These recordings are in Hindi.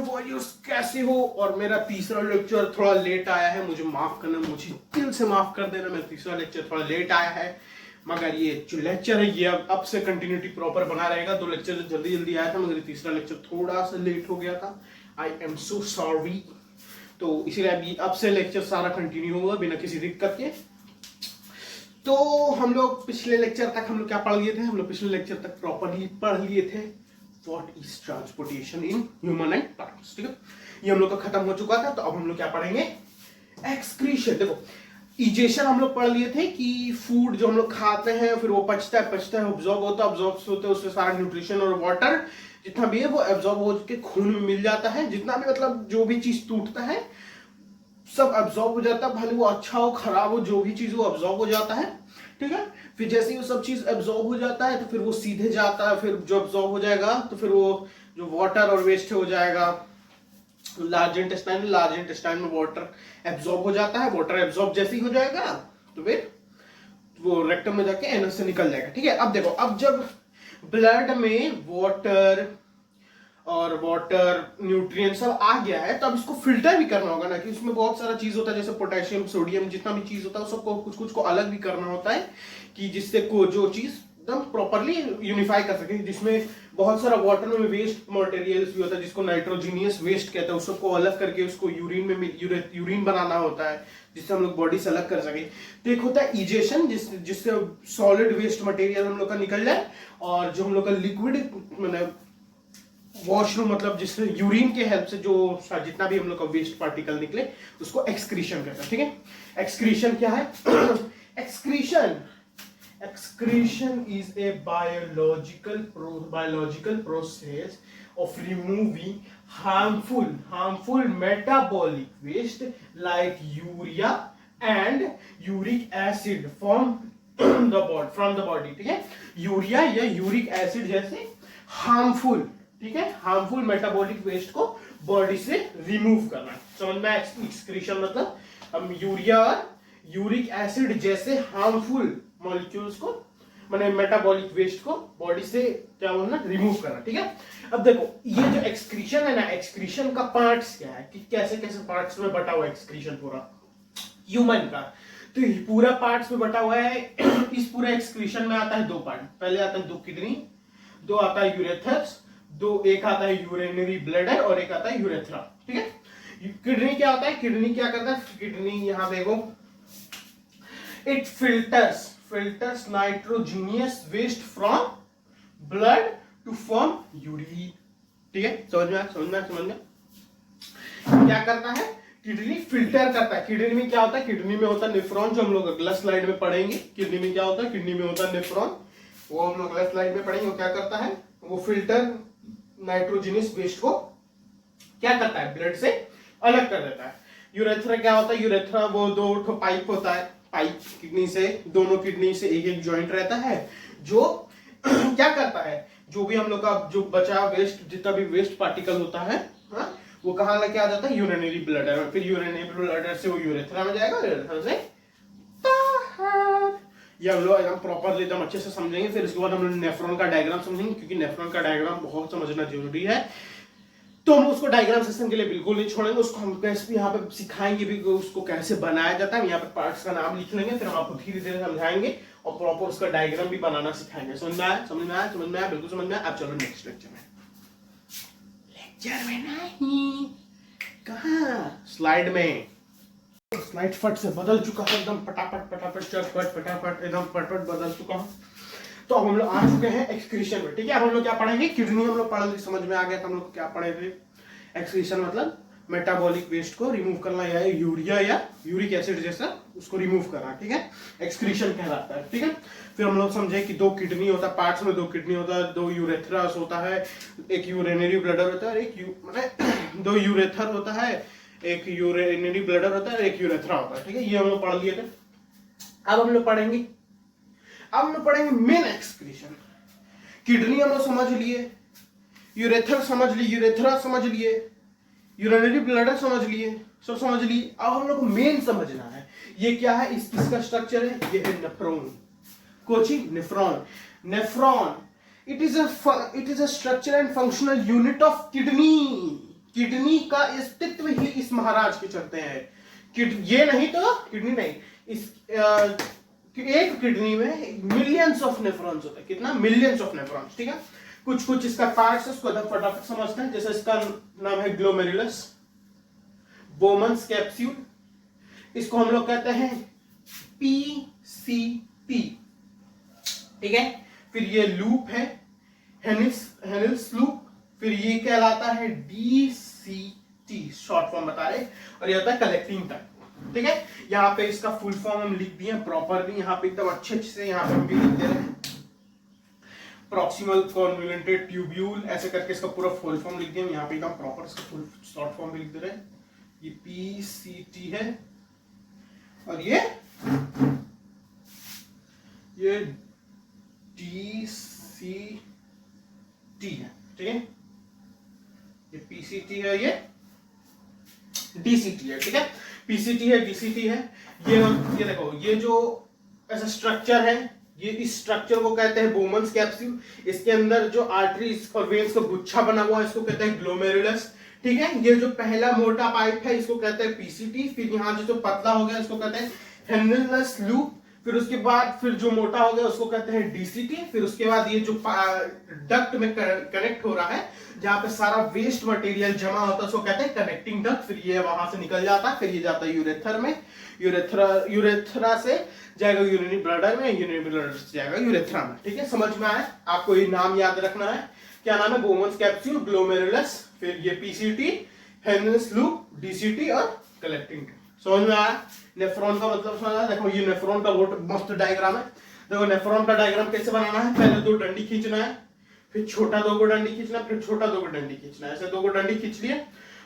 वॉरियर्स, कैसे हो? और मेरा तीसरा लेक्चर थोड़ा लेट आया है, मुझे माफ करना, मुझे दिल से माफ कर देना। मेरा तीसरा लेक्चर थोड़ा लेट आया है, मगर ये जो लेक्चर है ये अब से कंटिन्यूटी प्रॉपर बना रहेगा। दो लेक्चर जल्दी जल्दी आया था, मगर तीसरा लेक्चर थोड़ा सा लेट हो गया था। I am so sorry. तो इसीलिए अभी अब से लेक्चर सारा कंटिन्यू होगा बिना किसी दिक्कत के। तो हम लोग पिछले लेक्चर तक हम लोग क्या पढ़ लिए थे? हम लोग पिछले लेक्चर तक प्रॉपरली पढ़ लिए थे what is transportation in human and plants. ठीक है, ये हम लोग का खत्म हो चुका था। तो अब हम लोग क्या पढ़ेंगे? एक्सक्रीशन। देखो, इजेशन हम लोग पढ़ लिए थे कि फूड जो हम लोग खाते हैं फिर वो पचता है, ऑब्जॉर्ब होता है, उससे सारा न्यूट्रिशन और वाटर जितना भी है वो एब्जॉर्ब हो के खून में मिल जाता है। जितना भी मतलब जो भी चीज टूटता है सब अब्जॉर्ब हो जाता है, भले वो अच्छा हो खराब हो, जो भी चीज वो अब्जॉर्ब हो जाता है। ठीक है, फिर जैसे ही वो सब चीज अब्जॉर्ब हो जाता है तो फिर वो सीधे जाता है, फिर जो अब्जॉर्ब हो जाएगा तो फिर वो जो वाटर और वेस्ट हो जाएगा लार्ज इंटेस्टाइन में वाटर एब्जॉर्ब हो जाता है। वाटर एब्जॉर्ब जैसे ही हो जाएगा तो फिर वो रेक्टम में जाके एनस से निकल जाएगा। ठीक है, अब देखो, अब जब ब्लड में वाटर न्यूट्रिएंट सब आ गया है तो अब इसको फिल्टर भी करना होगा ना, कि उसमें बहुत सारा चीज होता है जैसे पोटेशियम, सोडियम, जितना भी चीज होता है सबको कुछ कुछ को अलग भी करना होता है कि जिससे को जो चीज एकदम प्रॉपरली यूनिफाई कर सके। जिसमें बहुत सारा वाटर में वेस्ट मटेरियल्स भी होता है जिसको नाइट्रोजीनियस वेस्ट कहते हैं, उसको अलग करके उसको यूरिन बनाना होता है जिससे हम लोग बॉडी से अलग कर सके। तो एक होता है इजेशन जिससे सॉलिड वेस्ट मटेरियल हम लोग का निकल जाए, और जो हम लोग का लिक्विड मतलब वॉशरूम मतलब जिससे यूरिन के हेल्प से जो जितना भी हम लोग का वेस्ट पार्टिकल निकले उसको एक्सक्रीशन कहते हैं। ठीक है, एक्सक्रीशन क्या है? Excretion is a biological process of removing harmful metabolic waste like urea and uric acid from the body। ठीक है, यूरिया या यूरिक एसिड जैसे हार्मफुल, ठीक है, हार्मफुल मेटाबॉलिक वेस्ट को बॉडी से रिमूव करना। समझ में? एक्सक्रीशन मतलब हम यूरिया और यूरिक एसिड जैसे हार्मफुल मॉलिक्यूल्स को माने मेटाबॉलिक वेस्ट को बॉडी से क्या बोलना, रिमूव करना। ठीक है, अब देखो ये जो एक्सक्रीशन है ना, एक्सक्रीशन का पार्ट्स क्या है कि कैसे कैसे पार्ट्स में बटा हुआ है एक्सक्रीशन पूरा ह्यूमन का। तो पूरा पार्ट्स में बटा हुआ है। इस पूरे एक्सक्रीशन में आता है दो पार्ट। पहले आता है दो किडनी, दो आता है यूरेथर्स, एक आता है यूरिनरी ब्लैडर और एक आता है यूरेथ्रा। ठीक है, किडनी क्या होता है? किडनी क्या करता है? किडनी यहां देखो, it filters nitrogenous waste from blood to form urine। ठीक है, समझ में क्या करता है? किडनी फिल्टर करता है। किडनी में क्या होता है? किडनी में होता है नेफ्रॉन, जो हम लोग अगला स्लाइड में पढ़ेंगे। किडनी में क्या होता है? किडनी में होता है नेफ्रॉन, वो हम लोग अगला स्लाइड में पढ़ेंगे। वो क्या करता है? वो फिल्टर नाइट्रोजनियस वेस्ट को क्या करता है? ब्लड से अलग कर देता है। यूरेथ्रा क्या होता है? यूरेथ्रा वो दो पाइप होता है, पाइप किडनी से, दोनों किडनी से एक एक जॉइंट रहता है जो क्या करता है? जो भी हम लोग का जो बचा वेस्ट, जितना भी वेस्ट पार्टिकल होता है वो कहां लेके आ जाता है? यूरिनरी ब्लैडर में। फिर यूरिनरी ब्लैडर से वो यूरेथ्रा में जाएगा, यूरेथ्रा से ये हम लोग एकदम प्रॉपरली एकदम अच्छे से समझेंगे। फिर इसके बाद हम लोग नेफ्रॉन का डायग्राम समझेंगे, क्योंकि नेफ्रॉन का डायग्राम बहुत समझना जरूरी है। तो हम उसको डायग्राम सेशन के लिए बिल्कुल नहीं छोड़ेंगे, उसको हम कैसे भी यहाँ पे सिखाएंगे भी, उसको कैसे बनाया जाता है। यहाँ पे पार्ट्स का नाम लिख लेंगे, फिर हम आपको धीरे धीरे समझाएंगे और प्रॉपर उसका डायग्राम भी बनाना सिखाएंगे। समझ में आया? बिल्कुल समझ में आया। अब चलो नेक्स्ट लेक्चर में नहीं, कहाँ स्लाइड में, स्लाइड फट से बदल चुका है एकदम फटाफट एकदम फटफट बदल चुका हूँ। तो अब हम लोग आ चुके हैं एक्सक्रीशन में। ठीक है, अब हम लोग क्या पढ़ेंगे? किडनी हम लोग पढ़ ली, समझ में आ गया। तो हम लोग क्या पढ़ेंगे? एक्सक्रीशन मतलब मेटाबॉलिक वेस्ट को रिमूव करना, या यूरिया या यूरिक एसिड जैसा उसको रिमूव करना। ठीक है, एक्सक्रीशन कहलाता है। ठीक है, फिर हम लोग समझे कि दो किडनी होता है, पार्ट्स में दो किडनी होता है, दो यूरेथ्रास होता है, एक यूरिनरी ब्लैडर होता है, एक दो यूरेथर होता है, एक यूरिनरी ब्लैडर होता है, एक यूरेथ्रा होता है। ठीक है, ये हम लोग पढ़ लिए थे। अब हम लोग पढ़ेंगे मेन एक्सक्रीशन। किडनी हम लोग समझ लिए, यूरेथर समझ लिए, यूरेथ्रा समझ लिए, यूरिनरी ब्लैडर समझ लिए, सब समझ लिए। अब हम लोग को मेन समझना है ये क्या है, इसका स्ट्रक्चर है। ये है nephron. Kochi nephron it is a structure and functional unit of kidney. Kidney का अस्तित्व ही इस महाराज के चलते हैं। ये नहीं तो किडनी नहीं, इस एक किडनी में मिलियंस ऑफ नेफ्रॉन्स होते हैं। कितना? Millions of nephrons. ठीक है, कुछ कुछ इसका पार्ट्स है, उसको एकदम फटाफट समझते हैं। जैसे इसका नाम है ग्लोमेरुलस, बोमन्स कैप्सूल, इसको हम लोग कहते हैं पीसीटी। ठीक है, फिर ये लूप है हेनिल्स लूप, फिर ये कहलाता है डीसीटी, शॉर्ट फॉर्म बता रहे, और ये होता है कलेक्टिंग डक्ट। ठीक है, यहाँ पे इसका फुल फॉर्म हम लिख दिए प्रॉपरली, यहाँ पे एकदम अच्छे से यहाँ पे हम भी लिख दे रहे हैं, प्रॉक्सिमल कॉन्वोल्यूटेड ट्यूब्यूल, ऐसे करके इसका पूरा फुल फॉर्म लिख दिया। यहाँ पे एकदम प्रॉपर इसका फुल शॉर्ट फॉर्म भी लिख दे रहे हैं। ये पीसीटी है और ये डीसीटी है। ठीक है, ये पीसीटी है, ये डीसीटी है। ठीक है, पीसीटी है, डीसीटी है। ये देखो, ये जो ऐसा स्ट्रक्चर है, ये इस स्ट्रक्चर को कहते हैं बोमन्स कैप्सूल। इसके अंदर जो आर्टरीज और वेन्स का गुच्छा बना हुआ है, इसको कहते हैं ग्लोमेरुलस। ठीक है, ये जो पहला मोटा पाइप है, इसको कहते हैं पीसीटी। फिर यहाँ जो पतला हो गया, इसको कहते हैं हेनिलस लूप। फिर उसके बाद फिर जो मोटा हो गया, उसको कहते हैं डीसीटी। फिर उसके बाद ये जो डक्ट में कनेक्ट हो रहा है, जहां पे सारा वेस्ट मटेरियल जमा होता है, उसको कहते हैं कनेक्टिंग डक्ट। फिर ये वहां से निकल जाता है, फिर ये जाता है यूरेथर में, यूरेथ्रा से जाएगा यूरिनरी ब्लडर में, यूरिनरी ब्लडर से जाएगा यूरेथ्रा में। ठीक है, समझ में आया? आपको ये नाम याद रखना है। क्या नाम है? बोमन्स कैप्सूल, ग्लोमेरुलस, फिर ये पीसीटी, हेनिलस लूप, डीसीटी और कलेक्टिंग। समझ में आया? नेफ्रॉन का मतलब समझा? देखो, ये नेफ्रॉन का बहुत मस्त डायग्राम है। देखो, नेफ्रॉन का डायग्राम कैसे बनाना है? पहले दो डंडी खींचना है, फिर छोटा दो को डंडी खींचना, फिर छोटा दो को डंडी खींचना। ऐसे दो को डंडी खींच लिए,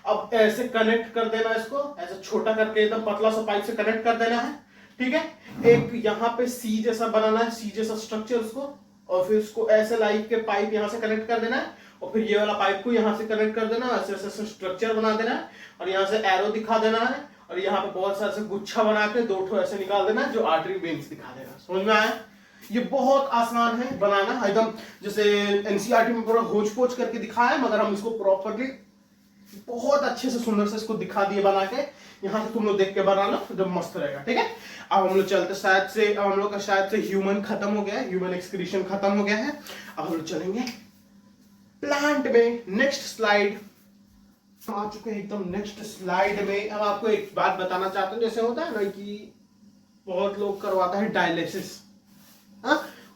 अब ऐसे कनेक्ट कर देना इसको, ऐसे छोटा करके एकदम पतला सा पाइप से कनेक्ट कर देना है। ठीक है, एक यहाँ पे सी जैसा बनाना है, सी जैसा स्ट्रक्चर उसको, और फिर उसको ऐसे लाइट के पाइप यहाँ से कनेक्ट कर देना है, और फिर ये वाला पाइप को यहाँ से कनेक्ट कर देना, ऐसे ऐसे स्ट्रक्चर बना देना है, और यहाँ से एरो दिखा देना है, और यहाँ पे बहुत सारे गुच्छा बना के दो ठो ऐसे निकाल देना है, जो आर्टरी वेन्स दिखा देना। समझ में आया? ये बहुत आसान है बनाना, एकदम जैसे एनसीईआरटी में पूरा होच पोच करके दिखाया है, मगर हम इसको प्रॉपरली बहुत अच्छे से सुंदर से इसको दिखा दिए बना के। यहाँ से तुम लोग देख के बना लो, एकदम मस्त रहेगा। ठीक है, अब हम लोग चलते, शायद से अब हम लोग का शायद से ह्यूमन खत्म हो गया है, ह्यूमन एक्सक्रीशन खत्म हो गया है। अब हम लोग चलेंगे प्लांट में। नेक्स्ट स्लाइड आ चुके हैं एकदम नेक्स्ट स्लाइड में। अब आपको एक बात बताना चाहता हूँ, जैसे होता है ना कि बहुत लोग करवाता है डायलिसिस,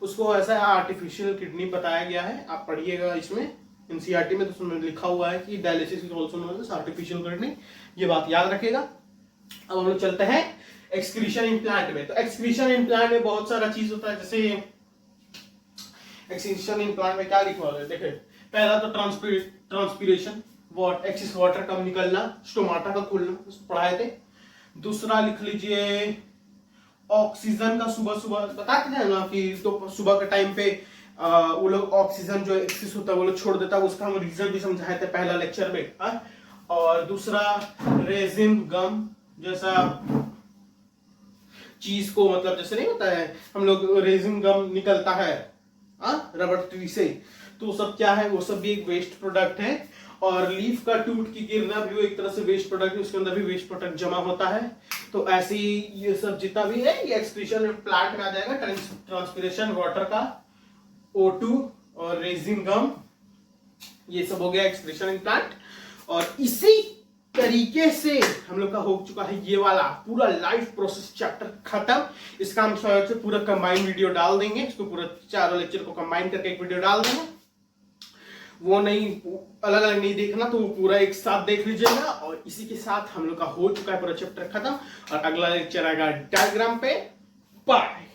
उसको ऐसा आर्टिफिशियल किडनी बताया गया है। आप पढ़िएगा इसमें एनसीईआरटी में, तो उसमें लिखा हुआ है कि dialysis is also known as artificial kidney. ये बात याद रखेगा। अब हम लोग चलते हैं एक्सक्रीशन इन प्लांट में। तो एक्सक्रीशन इन प्लांट में बहुत सारा चीज होता है। जैसे एक्सक्रीशन इन प्लांट में क्या लिखा हुआ है, देखिए, पहला तो ट्रांसपीरेशन, एक्सिस वाटर कम निकलना, स्टोमाटा का खुलना, पढ़ाए थे। दूसरा लिख लीजिए ऑक्सीजन का, सुबह सुबह बताते थे ना कि तो सुबह के टाइम पे वो लोग ऑक्सीजन जो एक्सिस होता है वो लोग छोड़ देता है, उसका हम रीजन भी समझाए थे पहला लेक्चर में। और दूसरा रेजिन गम, जैसा चीज को, मतलब जैसे नहीं होता है हम लोग रेजिन गम निकलता है रबर ट्री से, तो सब क्या है, वो सब भी एक वेस्ट प्रोडक्ट है। और लीफ का टूट की गिरना भी वो एक तरह से वेस्ट प्रोडक्ट है, उसके अंदर भी वेस्ट प्रोडक्ट जमा होता है। तो ऐसे ही ये सब जितना भी है ये एक्सक्रीशन प्लांट में आ जाएगा। ट्रांसपिरेशन वाटर का, O2 और रेजिन गम, ये सब हो गया एक्सक्रीशन इन प्लांट। और इसी तरीके से हम लोग का हो चुका है ये वाला पूरा लाइफ प्रोसेस चैप्टर खत्म। इसका हम से पूरा कंबाइन वीडियो डाल देंगे, इसको पूरा चारों लेक्चर को कंबाइन करके एक वीडियो डाल देंगे। वो नहीं, अलग अलग नहीं देखना, तो वो पूरा एक साथ देख लीजिएगा। और इसी के साथ हम लोग का हो चुका है पूरा चैप्टर खत्म, और अगला लेक्चर आएगा डायग्राम पे। बाय।